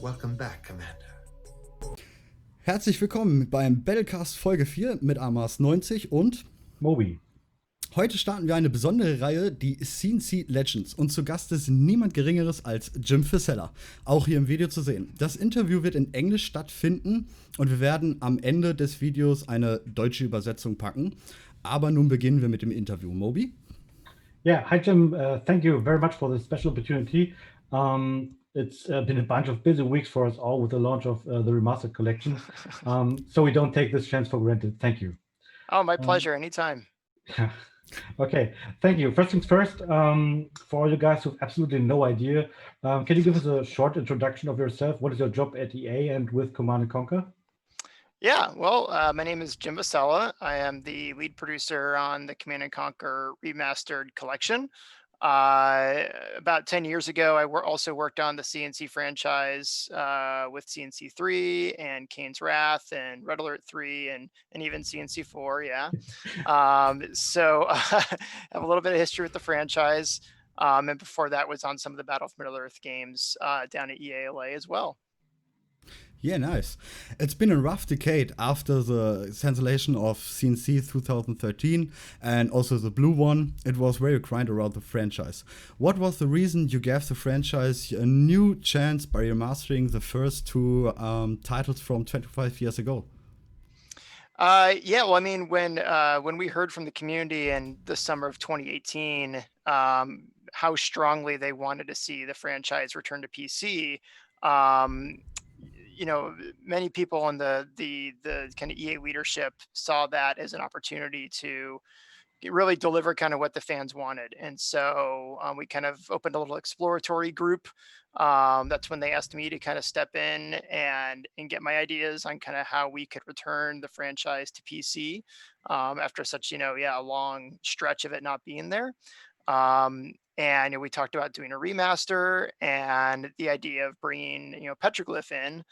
Welcome back, Commander. Herzlich willkommen beim BattleCast Folge 4 mit Amas 90 und Moby. Heute starten wir eine besondere Reihe, die C&C Legends. Und zu Gast ist niemand Geringeres als Jim Vessella, auch hier im Video zu sehen. Das Interview wird in Englisch stattfinden und wir werden am Ende des Videos eine deutsche Übersetzung packen. Aber nun beginnen wir mit dem Interview. Moby? Yeah, hi Jim. Thank you very much for this special opportunity. It's been a bunch of busy weeks for us all with the launch of the Remastered Collection. So we don't take this chance for granted. Thank you. Oh, my pleasure. Anytime. Yeah. Okay, thank you. First things first, for all you guys who have absolutely no idea, can you give us a short introduction of yourself? What is your job at EA and with Command & Conquer? Yeah, well, my name is Jim Vessella. I am the lead producer on the Command & Conquer Remastered Collection. About 10 years ago, I also worked on the C&C franchise with C&C 3 and Kane's Wrath and Red Alert 3 and even C&C 4, yeah. So I have a little bit of history with the franchise. And before that was on some of the Battle for Middle-earth games down at EA LA as well. Yeah, nice. It's been a rough decade after the cancellation of C&C 2013 and also the Blue one. It was very grind around the franchise. What was the reason you gave the franchise a new chance by remastering the first two titles from 25 years ago? Yeah, well, I mean, when we heard from the community in the summer of 2018, how strongly they wanted to see the franchise return to PC, you know, many people in the kind of EA leadership saw that as an opportunity to really deliver kind of what the fans wanted. And so we kind of opened a little exploratory group. That's when they asked me to kind of step in and get my ideas on kind of how we could return the franchise to PC after such, a long stretch of it not being there. And we talked about doing a remaster and the idea of bringing, Petroglyph in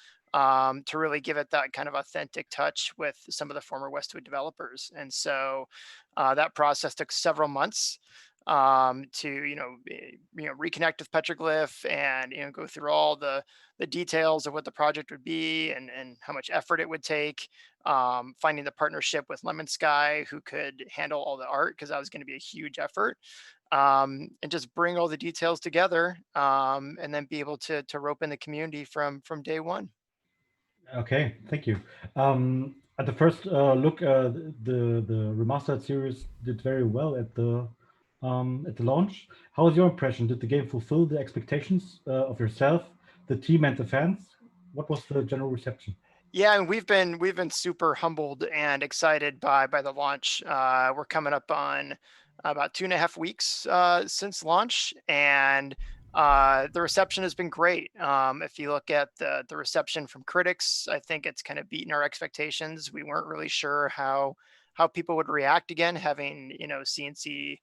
to really give it that kind of authentic touch with some of the former Westwood developers. And so that process took several months to, reconnect with Petroglyph and, go through all the details of what the project would be and how much effort it would take. Finding the partnership with Lemon Sky, who could handle all the art, because that was going to be a huge effort. And just bring all the details together and then be able to rope in the community from day one. Okay, thank you. At the first look, the remastered series did very well at the launch. How was your impression? Did the game fulfill the expectations of yourself, the team, and the fans? What was the general reception? Yeah, and we've been super humbled and excited by the launch. We're coming up on about 2.5 weeks since launch, and the reception has been great. If you look at the reception from critics, I think it's kind of beaten our expectations. We weren't really sure how people would react again, having C&C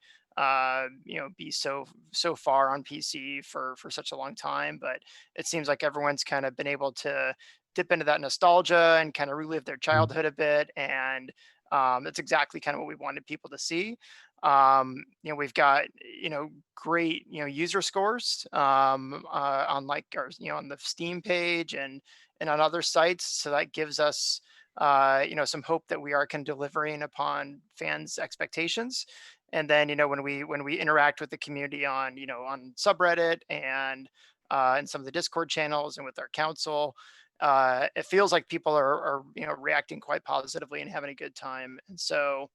be so far on PC for such a long time. But it seems like everyone's kind of been able to dip into that nostalgia and kind of relive their childhood a bit, and that's exactly kind of what we wanted people to see. We've got great user scores on on the Steam page and on other sites, so that gives us some hope that we are delivering upon fans' expectations. And then when we interact with the community on on subreddit and some of the Discord channels and with our council, it feels like people are reacting quite positively and having a good time. And so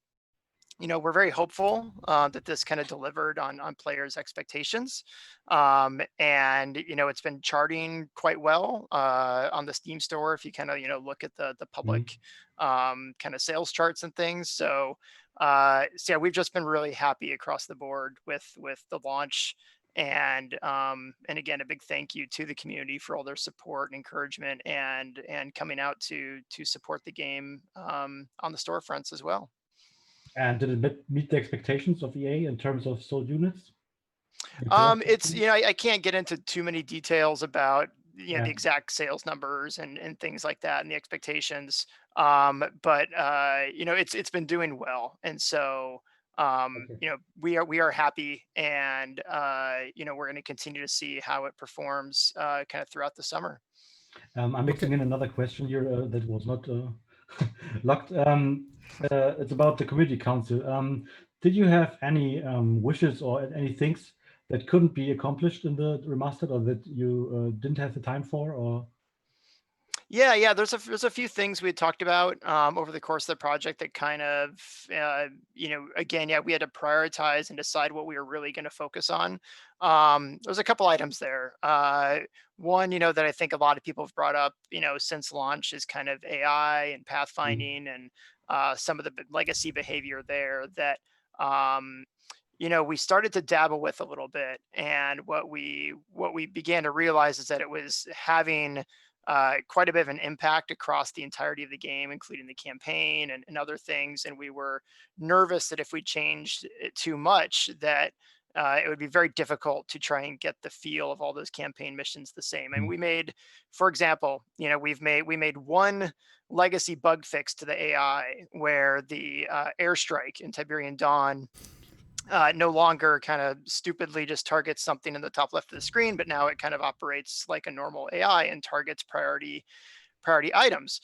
we're very hopeful that this kind of delivered on players' expectations. And it's been charting quite well on the Steam store if you kind of look at the public kind of sales charts and things. So yeah, we've just been really happy across the board with the launch. And again, a big thank you to the community for all their support and encouragement and coming out to support the game on the storefronts as well. And did it meet the expectations of EA in terms of sold units? It's I can't get into too many details about the exact sales numbers and things like that and the expectations. But it's been doing well, and so we are happy, and we're going to continue to see how it performs kind of throughout the summer. I'm mixing in another question here that was not locked. It's about the community council. Did you have any wishes or any things that couldn't be accomplished in the remastered, or that you didn't have the time for? Or Yeah. There's a few things we had talked about over the course of the project that kind of, again, we had to prioritize and decide what we were really going to focus on. There's a couple items there. One, that I think a lot of people have brought up, since launch is kind of AI and pathfinding and some of the legacy behavior there that, we started to dabble with a little bit. And what we began to realize is that it was having quite a bit of an impact across the entirety of the game, including the campaign and other things. And we were nervous that if we changed it too much, that it would be very difficult to try and get the feel of all those campaign missions the same. And we made, for example, we made one legacy bug fix to the AI where the airstrike in Tiberian Dawn no longer kind of stupidly just targets something in the top left of the screen, but now it kind of operates like a normal AI and targets priority items.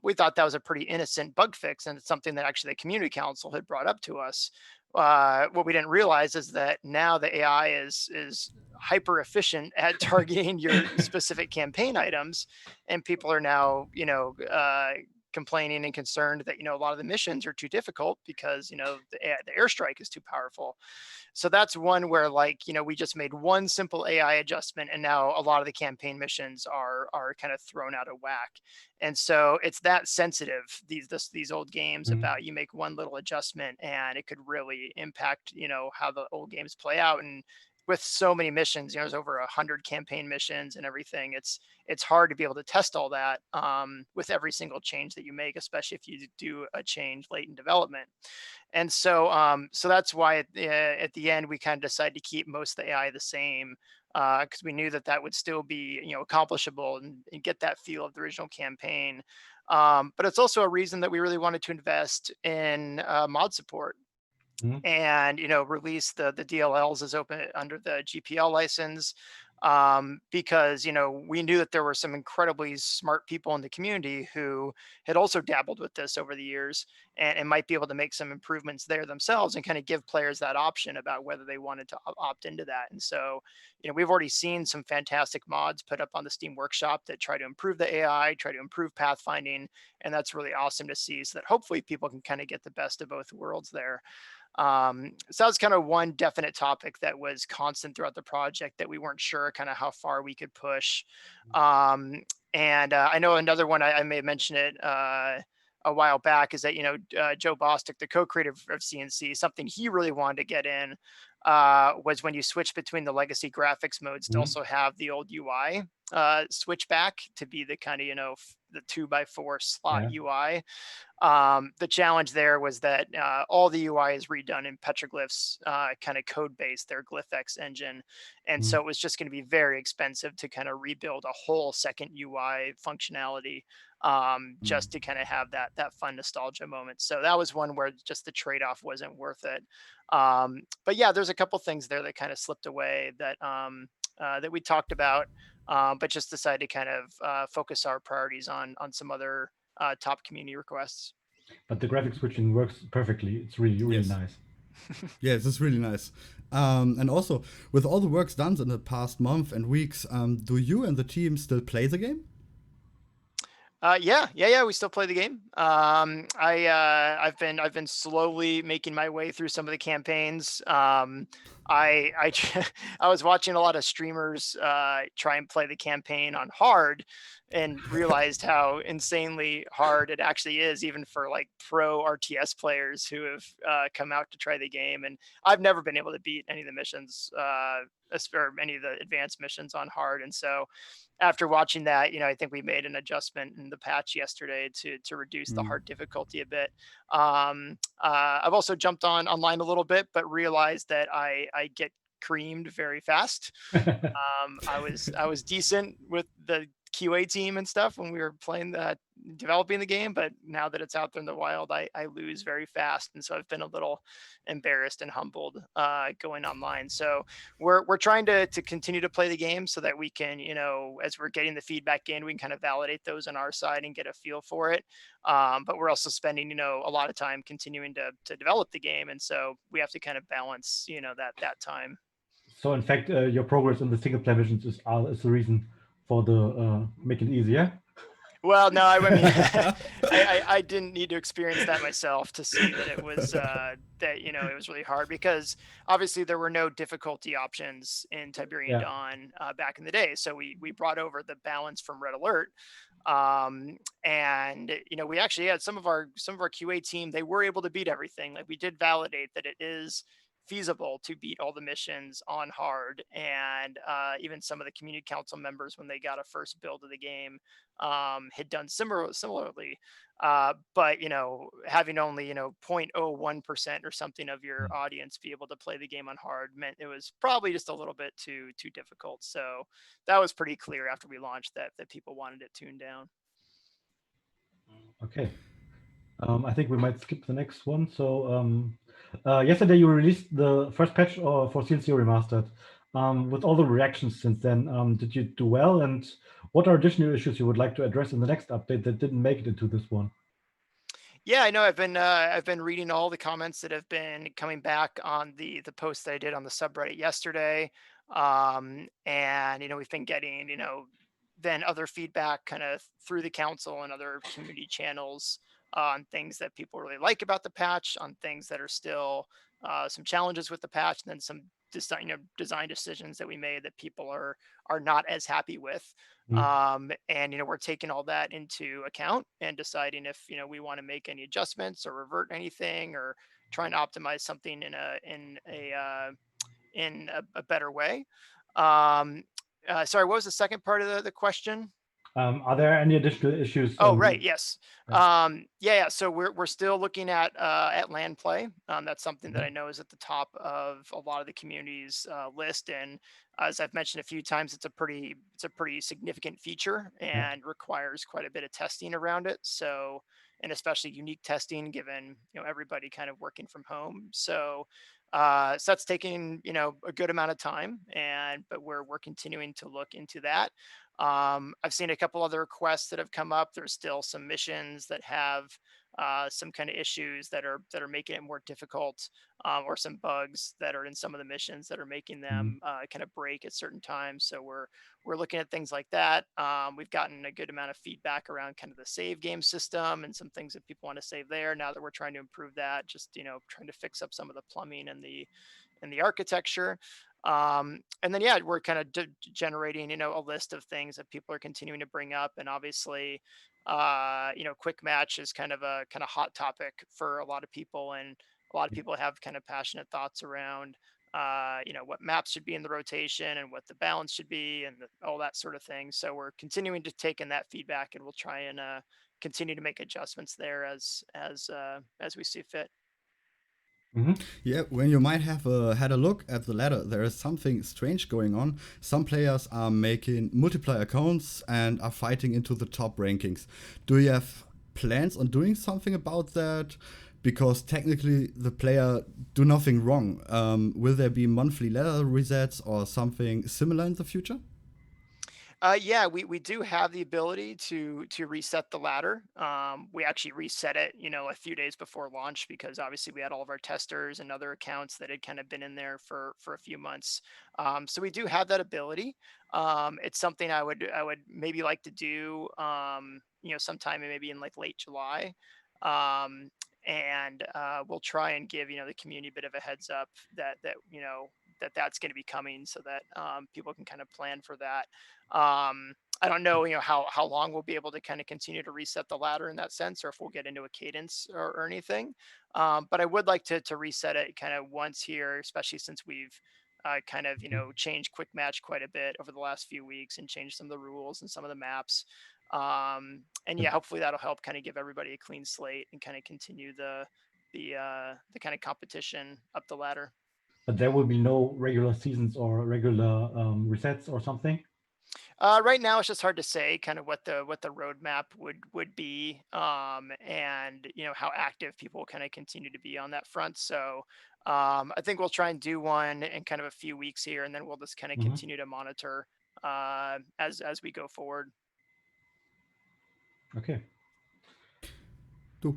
We thought that was a pretty innocent bug fix, and it's something that actually the community council had brought up to us. What we didn't realize is that now the AI is hyper efficient at targeting your specific campaign items, and people are now complaining and concerned that a lot of the missions are too difficult because the airstrike is too powerful. So that's one where we just made one simple AI adjustment, and now a lot of the campaign missions are kind of thrown out of whack. And so it's that sensitive, these old games, about you make one little adjustment and it could really impact how the old games play out. And with so many missions, there's over 100 campaign missions and everything. It's hard to be able to test all that with every single change that you make, especially if you do a change late in development. And so that's why at the end we kind of decided to keep most of the AI the same, because we knew that would still be accomplishable and get that feel of the original campaign. But it's also a reason that we really wanted to invest in mod support. And release the DLLs as open under the GPL license, because we knew that there were some incredibly smart people in the community who had also dabbled with this over the years and might be able to make some improvements there themselves and kind of give players that option about whether they wanted to opt into that. And so we've already seen some fantastic mods put up on the Steam Workshop that try to improve the AI, try to improve pathfinding, and that's really awesome to see, so that hopefully people can kind of get the best of both worlds there. So that's kind of one definite topic that was constant throughout the project that we weren't sure kind of how far we could push. And I know another one, I may have mentioned it a while back, is that Joe Bostic, the co-creator of C&C, something he really wanted to get in was when you switch between the legacy graphics modes to also have the old UI switch back to be the kind of the 2x4 slot UI. The challenge there was that all the UI is redone in Petroglyph's kind of code base, their GlyphX engine. And so it was just going to be very expensive to kind of rebuild a whole second UI functionality just to kind of have that fun nostalgia moment. So that was one where just the trade-off wasn't worth it. But yeah, there's a couple things there that kind of slipped away that that we talked about, but just decided to kind of focus our priorities on some other top community requests. But the graphic switching works perfectly. It's really nice. Yes, it's really nice. And also, with all the works done in the past month and weeks, do you and the team still play the game? Yeah. We still play the game. I've been slowly making my way through some of the campaigns. I was watching a lot of streamers try and play the campaign on hard, and realized how insanely hard it actually is, even for like pro RTS players who have come out to try the game. And I've never been able to beat any of the missions, or any of the advanced missions on hard. And so after watching that, I think we made an adjustment in the patch yesterday to reduce the hard difficulty a bit. I've also jumped online a little bit, but realized that I get creamed very fast. I was decent with the QA team and stuff when we were developing the game. But now that it's out there in the wild, I lose very fast, and so I've been a little embarrassed and humbled going online. So we're trying to continue to play the game so that we can, as we're getting the feedback in, we can kind of validate those on our side and get a feel for it. But we're also spending, a lot of time continuing to develop the game, and so we have to kind of balance, that time. So in fact, your progress in the single player missions is the reason for the make it easier. Well, no, I mean, I didn't need to experience that myself to see that it was it was really hard, because obviously there were no difficulty options in Tiberian Yeah. Dawn back in the day. So we brought over the balance from Red Alert, and we actually had some of our QA team. They were able to beat everything. Like, we did validate that it is feasible to beat all the missions on hard, and even some of the community council members, when they got a first build of the game, had done similarly. But having only 0.01% or something of your audience be able to play the game on hard meant it was probably just a little bit too difficult. So that was pretty clear after we launched that people wanted it tuned down. Okay. I think we might skip the next one. So yesterday you released the first patch for C&C Remastered. With all the reactions since then, did you do well? And what are additional issues you would like to address in the next update that didn't make it into this one? Yeah, I know. I've been reading all the comments that have been coming back on the post that I did on the subreddit yesterday, and we've been getting then other feedback kind of through the council and other community channels on things that people really like about the patch, on things that are still some challenges with the patch, and then some design decisions that we made that people are not as happy with. And we're taking all that into account and deciding if we want to make any adjustments or revert anything, or trying to optimize something in a better way. Sorry, what was the second part of the question? Are there any additional issues? Oh, right. Yes. Yeah. Yeah. So we're still looking at land play. That's something that I know is at the top of a lot of the community's list. And as I've mentioned a few times, it's a pretty significant feature and requires quite a bit of testing around it. So, and especially unique testing, given everybody kind of working from home. So that's taking a good amount of time, but we're continuing to look into that. I've seen a couple other requests that have come up. There's still some missions that have some kind of issues that are making it more difficult, or some bugs that are in some of the missions that are making them kind of break at certain times. So we're looking at things like that. We've gotten a good amount of feedback around kind of the save game system and some things that people want to save there. Now that we're trying to improve that, just trying to fix up some of the plumbing and the architecture. And then we're kind of generating a list of things that people are continuing to bring up, and obviously Quickmatch is kind of hot topic for a lot of people, and a lot of people have kind of passionate thoughts around what maps should be in the rotation and what the balance should be, and all that sort of thing. So we're continuing to take in that feedback, and we'll try and continue to make adjustments there as we see fit. Yeah, when you might have had a look at the ladder, there is something strange going on. Some players are making multiplayer accounts and are fighting into the top rankings. Do you have plans on doing something about that? Because technically the player do nothing wrong. Will there be monthly ladder resets or something similar in the future? Yeah, we do have the ability to reset the ladder. We actually reset it, a few days before launch, because obviously we had all of our testers and other accounts that had kind of been in there for a few months. So we do have that ability. It's something I would maybe like to do, sometime maybe in like late July. And we'll try and give the community a bit of a heads up that's going to be coming, so that people can kind of plan for that. I don't know, how long we'll be able to kind of continue to reset the ladder in that sense, or if we'll get into a cadence or anything. But I would like to reset it kind of once here, especially since we've kind of changed Quickmatch quite a bit over the last few weeks and changed some of the rules and some of the maps. And hopefully that'll help kind of give everybody a clean slate and kind of continue the kind of competition up the ladder. But there will be no regular seasons or regular resets or something? Right now, it's just hard to say kind of what the roadmap would be, and how active people kind of continue to be on that front. So I think we'll try and do one in kind of a few weeks here, and then we'll just kind of Hmm. continue to monitor as we go forward. Okay. Du.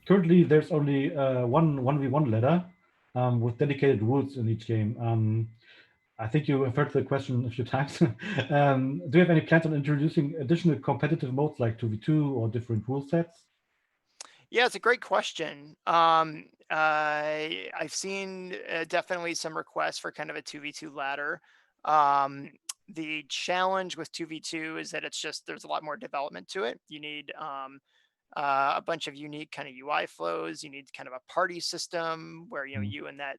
Currently, there's only one 1v1 ladder with dedicated rules in each game. I think you have heard the question a few times. Do you have any plans on introducing additional competitive modes like 2v2 or different rule sets? Yeah, it's a great question. I've seen definitely some requests for kind of a 2v2 ladder. Um, the challenge with 2v2 is that there's a lot more development to it. You need a bunch of unique kind of UI flows. You need kind of a party system where Mm. you and that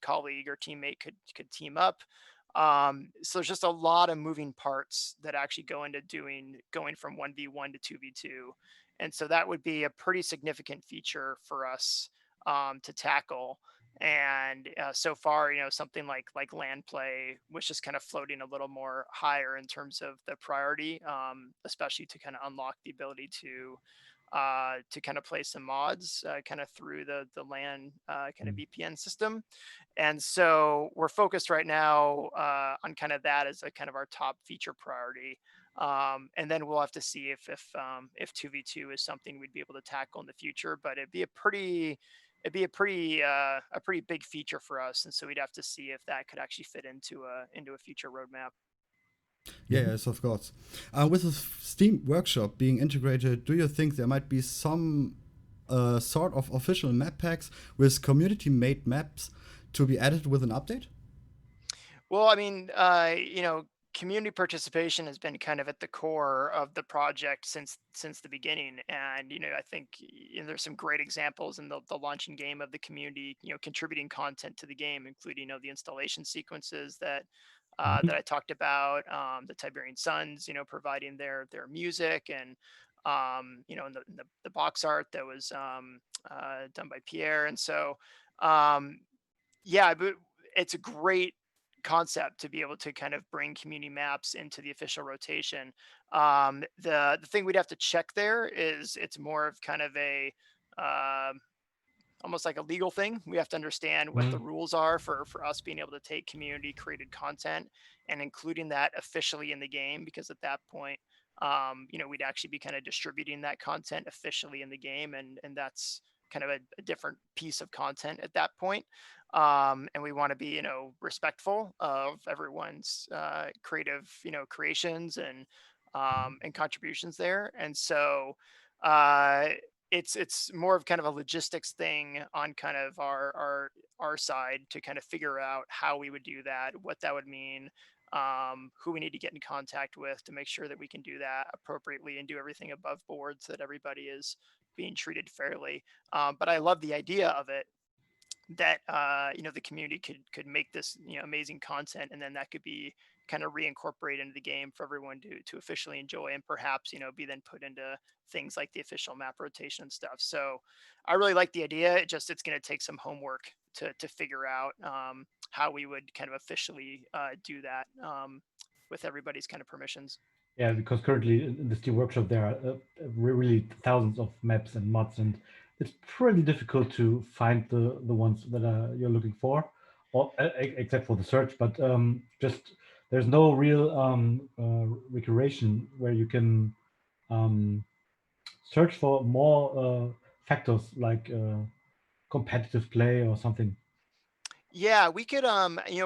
colleague or teammate could team up. So there's just a lot of moving parts that actually go into going from 1v1 to 2v2, and so that would be a pretty significant feature for us to tackle. And so far, something like land play was just kind of floating a little more higher in terms of the priority, especially to kind of unlock the ability to kind of play some mods kind of through the LAN kind of Mm. VPN system. And so we're focused right now on kind of that as a kind of our top feature priority. And then we'll have to see if 2v2 is something we'd be able to tackle in the future. But it'd be a pretty big feature for us, and so we'd have to see if that could actually fit into a future roadmap. Yeah, Mhm. yes, of course. With the Steam Workshop being integrated, do you think there might be some sort of official map packs with community-made maps to be added with an update? Well, I mean, community participation has been kind of at the core of the project since the beginning, and I think there's some great examples in the launching game of the community, contributing content to the game, including the installation sequences that Mhm. I talked about, the Tiberian Suns, providing their music, and and the box art that was done by Pierre, and so um, yeah, but it's a great concept to be able to kind of bring community maps into the official rotation. The thing we'd have to check there is it's more of kind of a um almost like a legal thing. We have to understand what the Mm. rules are for us being able to take community created content and including that officially in the game, because at that point, we'd actually be kind of distributing that content officially in the game, and that's kind of a different piece of content at that point. And we want to be, respectful of everyone's creative, creations Mhm. and contributions there. And so uh, it's more of kind of a logistics thing on kind of our side to kind of figure out how we would do that, what that would mean, who we need to get in contact with to make sure that we can do that appropriately and do everything above board so that everybody is being treated fairly. But I love the idea of it, that the community could make this amazing content, and then that could be kind of reincorporated into the game for everyone to officially enjoy, and perhaps be then put into things like the official map rotation and stuff. So I really like the idea. It's going to take some homework to figure out how we would kind of officially do that with everybody's kind of permissions. Yeah, because currently in the Steam Workshop there are really thousands of maps and mods, and it's pretty difficult to find the ones that you're looking for, or except for the search. But just there's no real recreation where you can um, search for more factors like competitive play or something. Yeah, we could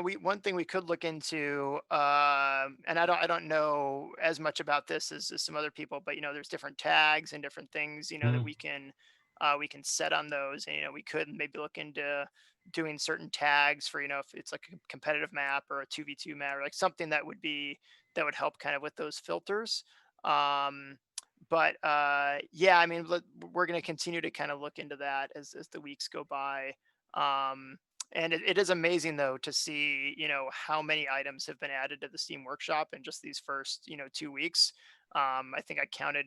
we one thing we could look into, and I don't know as much about this as some other people, but there's different tags and different things, that Mm. we can set on those. And we could maybe look into doing certain tags for, if it's like a competitive map or a 2v2 map, or like something that would help kind of with those filters. Um but yeah, I mean, we're going to continue to kind of look into that as the weeks go by. Um and it is amazing though to see, how many items have been added to the Steam Workshop in just these first, 2 weeks. I think I counted,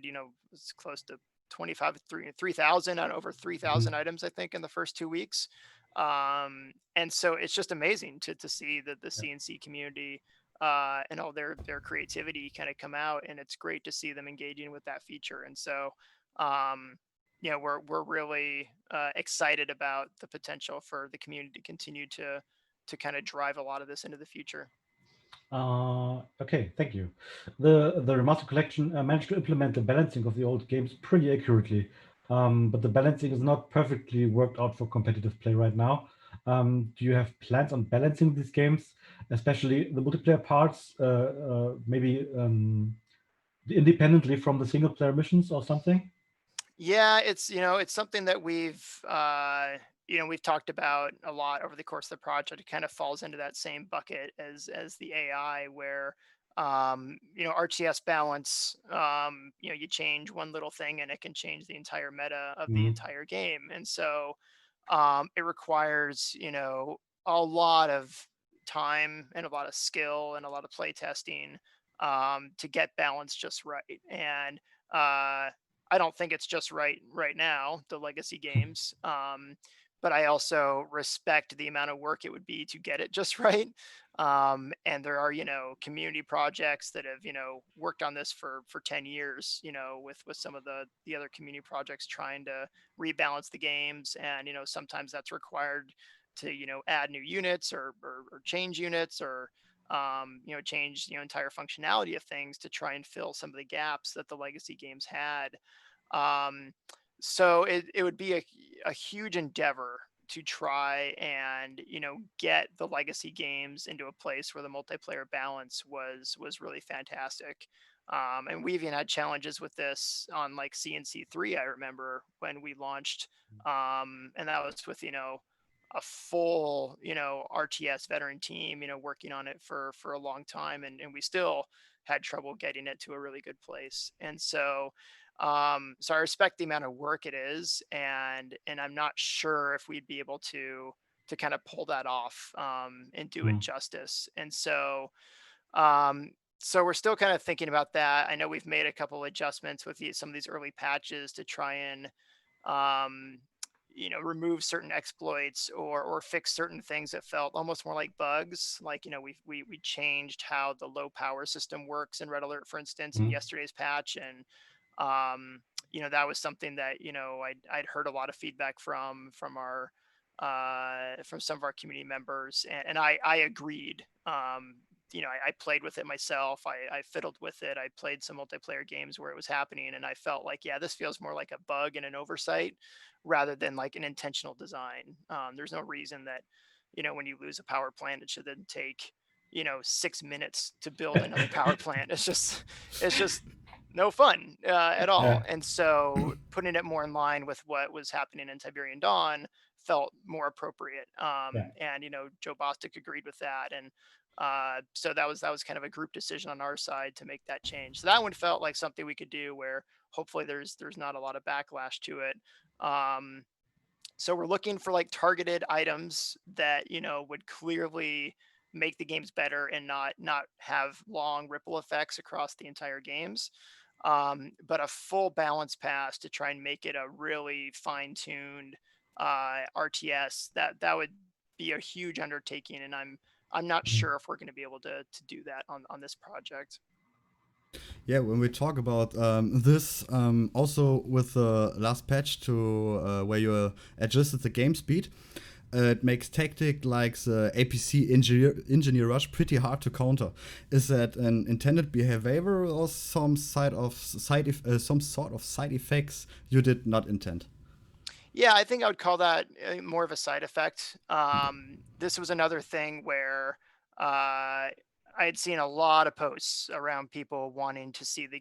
it's close to 25, 3,000 on over Mhm. 3,000 items, I think, in the first 2 weeks. And so it's just amazing to see that the Yeah. CNC community and all their creativity kind of come out, and it's great to see them engaging with that feature. And so, we're really excited about the potential for the community to continue to kind of drive a lot of this into the future. Okay, thank you. The Remastered Collection managed to implement the balancing of the old games pretty accurately, but the balancing is not perfectly worked out for competitive play right now. Do you have plans on balancing these games, especially the multiplayer parts, maybe independently from the single player missions or something? Yeah, it's something that we've talked about a lot over the course of the project. It kind of falls into that same bucket as the AI, where RTS balance, you change one little thing and it can change the entire meta of the Mhm. entire game. And so it requires a lot of time and a lot of skill and a lot of play testing to get balance just right. And I don't think it's just right now, the legacy games. But I also respect the amount of work it would be to get it just right. And there are, community projects that have, worked on this for 10 years, with some of the other community projects trying to rebalance the games. And, sometimes that's required to, add new units or change units or, change, entire functionality of things to try and fill some of the gaps that the legacy games had. Um, so it would be a huge endeavor to try and get the legacy games into a place where the multiplayer balance was really fantastic. And we even had challenges with this on like C&C 3. I remember when we launched, and that was with a full RTS veteran team working on it for a long time, and we still had trouble getting it to a really good place. And so I respect the amount of work it is, and I'm not sure if we'd be able to kind of pull that off and do it Mm. justice. And so we're still kind of thinking about that. I know we've made a couple adjustments with some of these early patches to try and um, remove certain exploits or fix certain things that felt almost more like bugs. Like we changed how the low power system works in Red Alert, for instance, in Mm. yesterday's patch. And that was something that I'd heard a lot of feedback from our from some of our community members, and I agreed. I played with it myself. I fiddled with it. I played some multiplayer games where it was happening, and I felt like, yeah, this feels more like a bug and an oversight rather than like an intentional design. There's no reason that when you lose a power plant, it should then take 6 minutes to build another power plant. It's just no fun at all. Yeah. And so putting it more in line with what was happening in Tiberian Dawn felt more appropriate. Yeah. And Joe Bostic agreed with that. And so that was kind of a group decision on our side to make that change. So that one felt like something we could do where hopefully there's not a lot of backlash to it. So we're looking for like targeted items that would clearly make the games better and not have long ripple effects across the entire games. But a full balance pass to try and make it a really fine-tuned RTS, that would be a huge undertaking, and I'm not Mm. sure if we're going to be able to do that on this project. Yeah, when we talk about this, also with the last patch to where you adjusted the game speed, it makes tactic like the APC engineer rush pretty hard to counter. Is that an intended behavior or some sort of side effects you did not intend? Yeah, I think I would call that more of a side effect. This was another thing where I had seen a lot of posts around people wanting to see the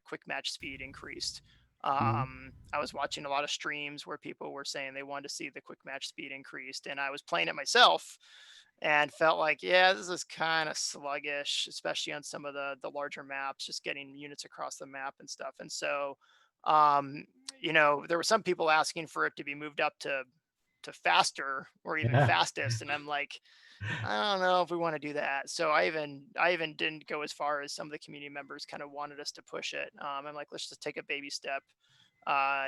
quick match speed increased. Mm. I was watching a lot of streams where people were saying they wanted to see the quick match speed increased, and I was playing it myself and felt like, yeah, this is kind of sluggish, especially on some of the larger maps, just getting units across the map and stuff. And so um, there were some people asking for it to be moved up to faster or even Yeah. fastest, and I'm like, I don't know if we want to do that. So I even didn't go as far as some of the community members kind of wanted us to push it. I'm like, let's just take a baby step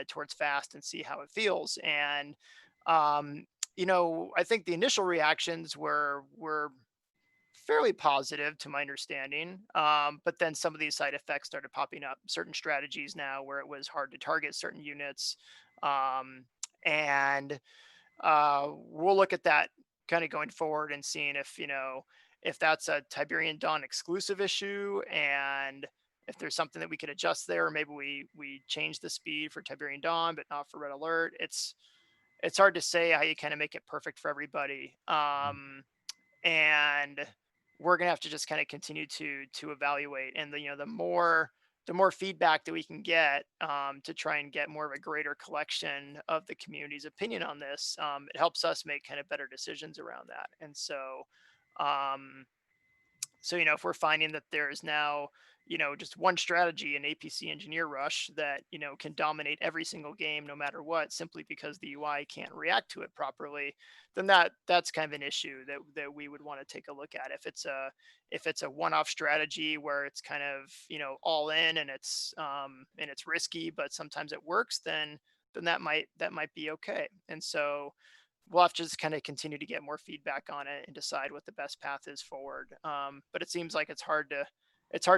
towards fast and see how it feels. And I think the initial reactions were fairly positive to my understanding. But then some of these side effects started popping up. Certain strategies now where it was hard to target certain units, and we'll look at that kind of going forward and seeing if if that's a Tiberian Dawn exclusive issue, and if there's something that we could adjust there. Maybe we change the speed for Tiberian Dawn but not for Red Alert. It's hard to say how you kind of make it perfect for everybody. And we're gonna have to just kind of continue to evaluate, and the more feedback that we can get, to try and get more of a greater collection of the community's opinion on this, it helps us make kind of better decisions around that. And um, so, if we're finding that there is now, just one strategy in APC Engineer Rush that, can dominate every single game no matter what, simply because the UI can't react to it properly, then that's kind of an issue that we would want to take a look at. If it's a one-off strategy where it's kind of, all in, and it's risky, but sometimes it works, then that might be okay. And so we'll have to just kind of continue to get more feedback on it and decide what the best path is forward. But it seems like it's hard to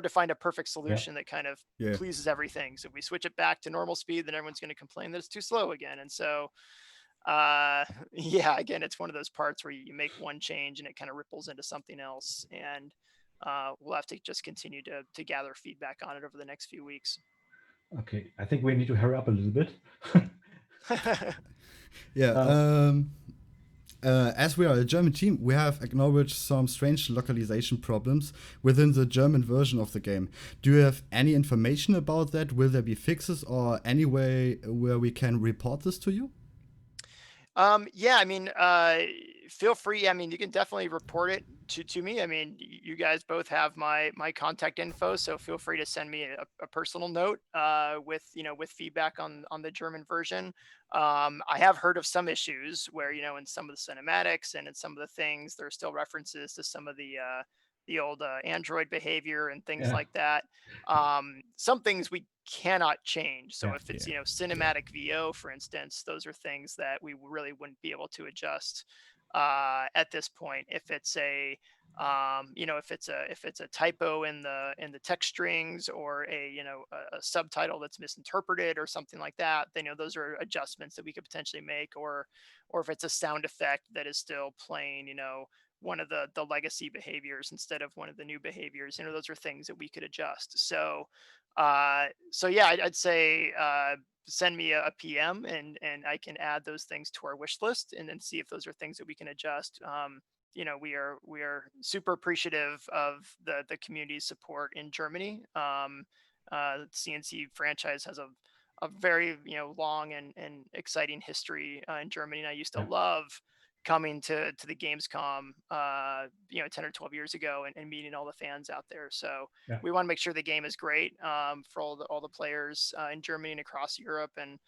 find a perfect solution that kind of Yeah. pleases everything. So if we switch it back to normal speed, then everyone's going to complain that it's too slow again. And so, yeah, again, it's one of those parts where you make one change and it kind of ripples into something else. And we'll have to just continue to gather feedback on it over the next few weeks. Okay, I think we need to hurry up a little bit. Yeah. As we are a German team, we have acknowledged some strange localization problems within the German version of the game. Do you have any information about that? Will there be fixes or any way where we can report this to you? Yeah, I mean, feel free. I mean, you can definitely report it to me. I mean, you guys both have my contact info, so feel free to send me a personal note, with feedback on the German version. I have heard of some issues where, in some of the cinematics and in some of the things, there are still references to some of the old Android behavior and things Yeah, like that. Some things we cannot change. So yeah, if it's, Yeah. cinematic VO, for instance, those are things that we really wouldn't be able to adjust at this point. If it's if it's a typo in the text strings, or a subtitle that's misinterpreted or something like that, then those are adjustments that we could potentially make. Or if it's a sound effect that is still playing, one of the legacy behaviors instead of one of the new behaviors, those are things that we could adjust. So yeah, I'd say send me a PM, and I can add those things to our wish list, and then see if those are things that we can adjust. We are super appreciative of the community's support in Germany. C&C franchise has a very long and exciting history in Germany, and I used to yeah. love coming to the Gamescom 10 or 12 years ago, and meeting all the fans out there. So Yeah. we want to make sure the game is great for all the players in Germany and across Europe. And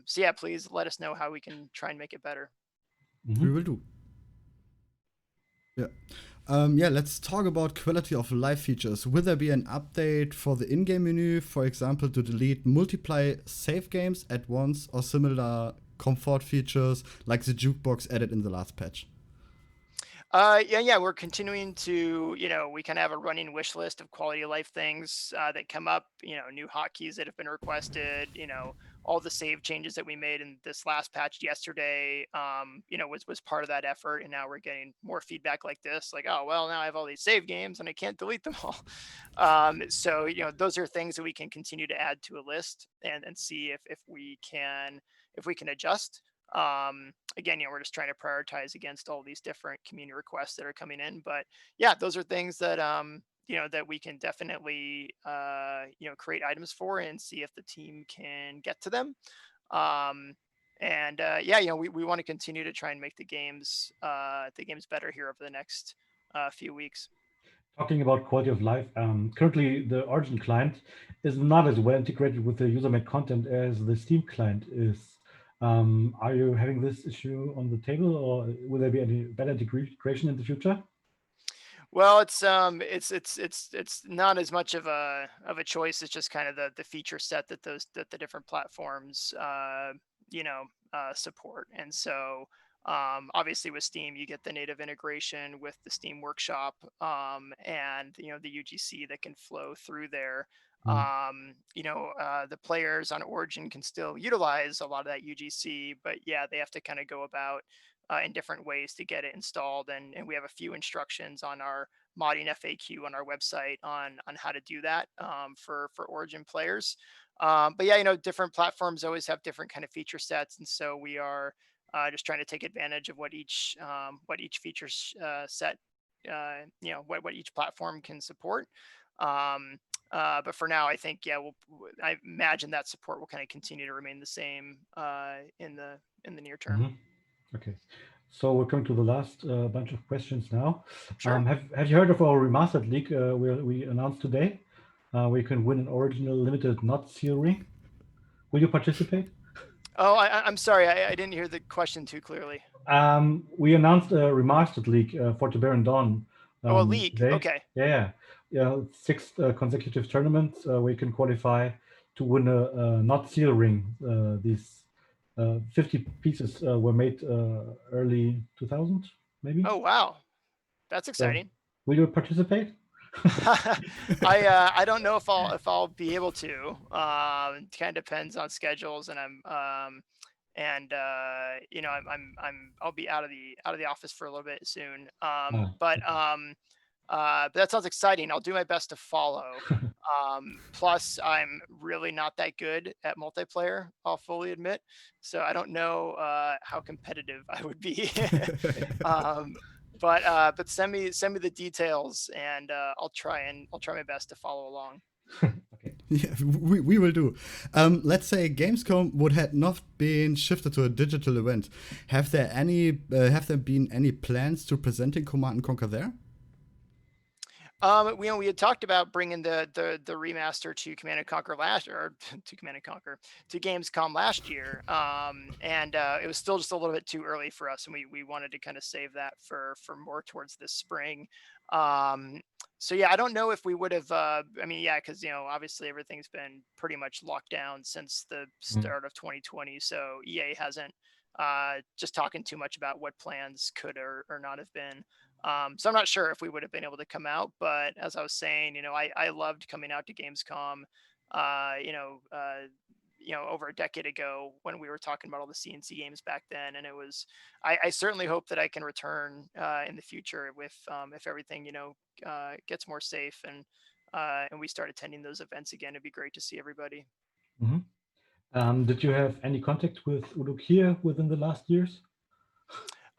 so yeah, please let us know how we can try and make it better. We will do. Yeah. Yeah, let's talk about quality of life features. Will there be an update for the in-game menu, for example, to delete multiply save games at once, or similar comfort features like the jukebox added in the last patch? Yeah, we're continuing to, we kind of have a running wish list of quality of life things that come up, new hotkeys that have been requested, all the save changes that we made in this last patch yesterday, was part of that effort. And now we're getting more feedback like this, like, oh, well, now I have all these save games and I can't delete them all. So, those are things that we can continue to add to a list, and see if we can adjust. Again, we're just trying to prioritize against all these different community requests that are coming in. But yeah, those are things that that we can definitely create items for, and see if the team can get to them. And yeah, we want to continue to try and make the games better here over the next few weeks. Talking about quality of life, currently the Origin client is not as well integrated with the user-made content as the Steam client is. Are you having this issue on the table, or will there be any better integration in the future? Well, it's not as much of a choice. It's just kind of the feature set that the different platforms support. And so Obviously with Steam, you get the native integration with the Steam Workshop, and the UGC that can flow through there. The players on Origin can still utilize a lot of that UGC, but yeah, they have to kind of go about in different ways to get it installed. And we have a few instructions on our modding FAQ on our website on how to do that for Origin players. But yeah, different platforms always have different kind of feature sets, and so we are just trying to take advantage of what each feature set, what each platform can support. But for now, I think, I imagine that support will kind of continue to remain the same in the near term. Okay, so we're coming to the last bunch of questions now. Sure. Have you heard of our Remastered League we announced today, where you can win an original limited not seal ring? Will you participate? Oh, I'm sorry, I didn't hear the question too clearly. We announced a Remastered League for Tiberian Dawn. A league. Today. Okay. Yeah. 6 consecutive tournaments where you can qualify to win a not seal ring. These 50 pieces were made early 2000, maybe. Oh wow, that's exciting. Will you participate? I don't know if I'll be able to. It kind of depends on schedules, and I'll be out of the office for a little bit soon. But that sounds exciting. I'll do my best to follow. Plus, I'm really not that good at multiplayer, I'll fully admit. So I don't know how competitive I would be. But send me the details, and I'll try my best to follow along. Okay. Yeah, we will do. Let's say Gamescom would have not been shifted to a digital event. Have there been any plans to presenting Command & Conquer there? We had talked about bringing the remaster to Command & Conquer to Gamescom last year, and it was still just a little bit too early for us, and we wanted to kind of save that for more towards this spring. So yeah, I don't know if we would have. Because obviously everything's been pretty much locked down since the start of 2020, so EA hasn't just talking too much about what plans could or not have been. So I'm not sure if we would have been able to come out, but as I was saying, I loved coming out to Gamescom, over a decade ago when we were talking about all the C&C games back then. And I certainly hope that I can return in the future if everything, gets more safe and we start attending those events again. It'd be great to see everybody. Mm-hmm. Did you have any contact with Uluk here within the last years?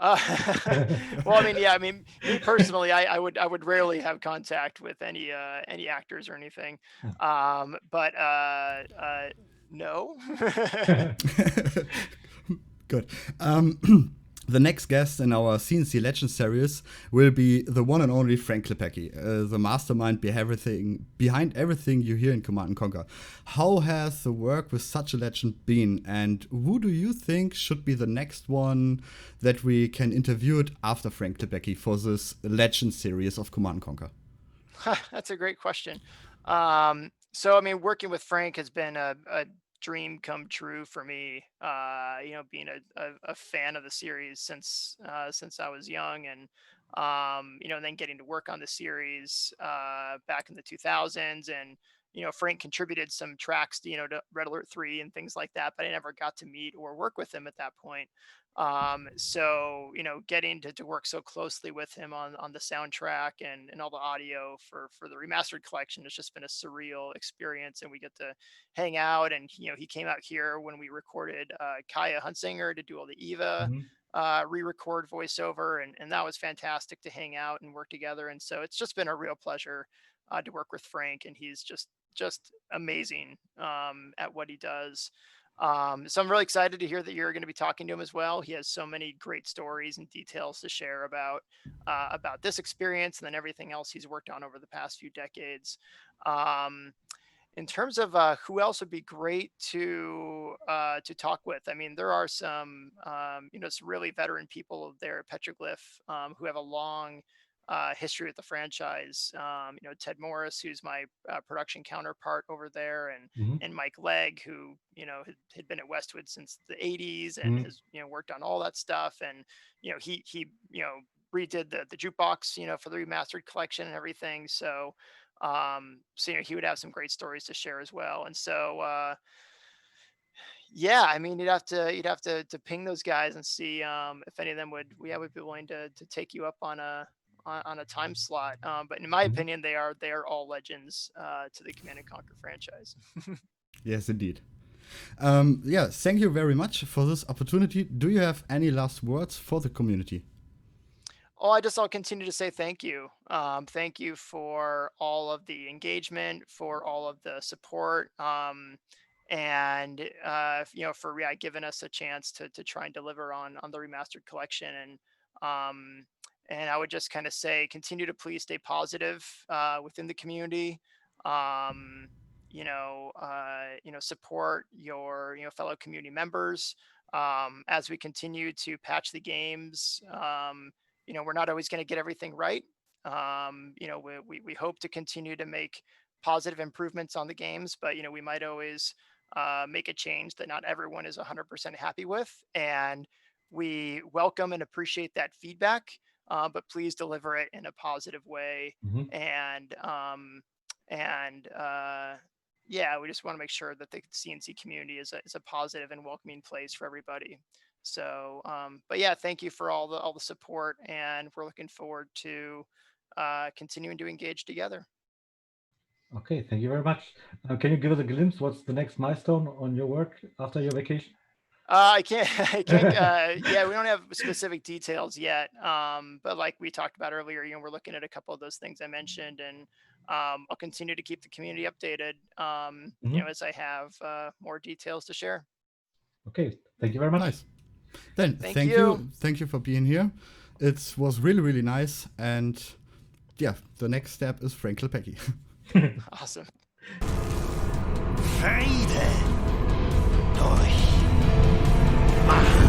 Well, me personally, I would rarely have contact with any actors or anything. But no. Good. The next guest in our C&C Legend series will be the one and only Frank Klepacki, the mastermind behind everything you hear in Command & Conquer. How has the work with such a legend been, and who do you think should be the next one that we can interview after Frank Klepacki for this Legend series of Command & Conquer? That's a great question. So, working with Frank has been a dream come true for me, being a fan of the series since I was young, and then getting to work on the series back in the 2000s, and Frank contributed some tracks to Red Alert 3 and things like that, but I never got to meet or work with him at that point. So getting to work so closely with him on the soundtrack and all the audio for the Remastered Collection has just been a surreal experience, and we get to hang out. And he came out here when we recorded Kaya Huntsinger to do all the Eva re-record voiceover, and that was fantastic to hang out and work together. And so it's just been a real pleasure to work with Frank, and he's just amazing at what he does. So I'm really excited to hear that you're going to be talking to him as well. He has so many great stories and details to share about this experience and then everything else he's worked on over the past few decades. In terms of who else would be great to talk with, there are some some really veteran people there at Petroglyph who have a long history with the franchise. Ted Morris, who's my production counterpart over there, and Mike Legg, who had been at Westwood since the 80s and has worked on all that stuff. And he redid the jukebox for the remastered collection and everything. So he would have some great stories to share as well. And so yeah, I mean, you'd have to ping those guys and see if any of them would be willing to take you up on a time slot. But in my opinion, they are all legends to the Command and Conquer franchise. Yes, indeed. Yeah, thank you very much for this opportunity. Do you have any last words for the community? Oh, I'll continue to say thank you. Thank you for all of the engagement, for all of the support, and for giving us a chance to try and deliver on the remastered collection. And I would just kind of say, continue to please stay positive within the community. Support your fellow community members as we continue to patch the games. We're not always going to get everything right. We hope to continue to make positive improvements on the games, but we might always make a change that not everyone is 100% happy with, and we welcome and appreciate that feedback, but please deliver it in a positive way. And we just want to make sure that the C&C community is a positive and welcoming place for everybody. So but yeah, thank you for all the support, and we're looking forward to continuing to engage together. Okay, thank you very much. Can you give us a glimpse? What's the next milestone on your work after your vacation? I can't. Yeah, we don't have specific details yet. But like we talked about earlier, we're looking at a couple of those things I mentioned, and I'll continue to keep the community updated. As I have more details to share. Okay, thank you very much. Nice. Then thank you for being here. It was really, really nice, and yeah, the next step is Frankel Pecky. Awesome. Friede durch Macht.